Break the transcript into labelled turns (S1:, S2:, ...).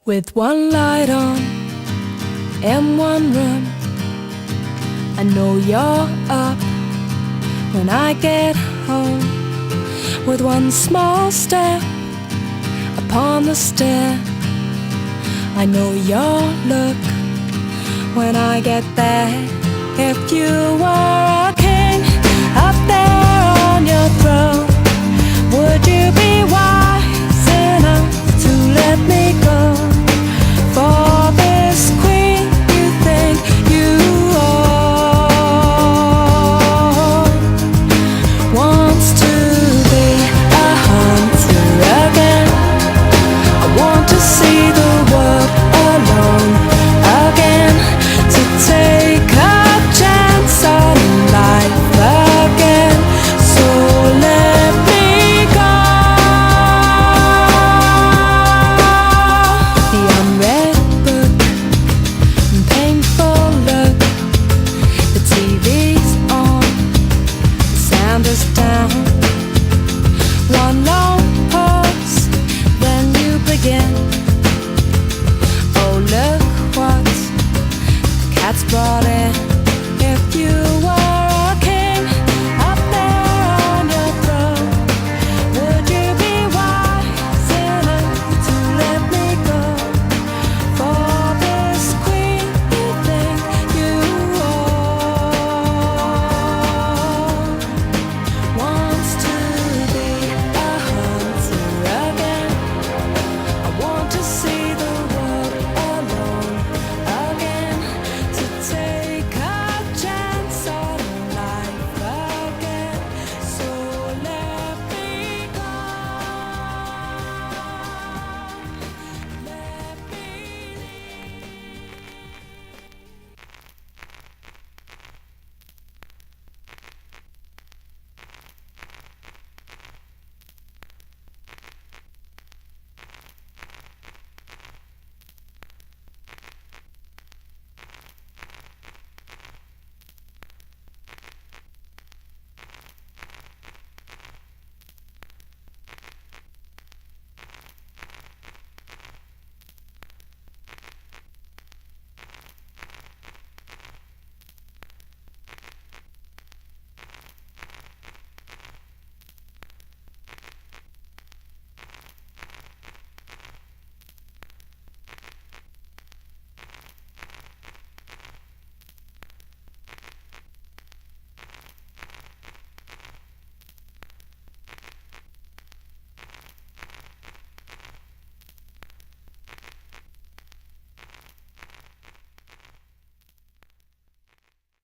S1: With one light on in one room, I know you're up when I get home. With one small step upon the stair, I know your look when I get there. If you were a king up there on your throne, would you be wise enough to let me go for this queen you think you own? Wants to be a hunter again. I want to see the world alone again, to take a chance on life again. So let me go. The unread book and painful look. The TV's on, the sound is down. One long pause, then you begin. Oh, look what the cat's brought in. If you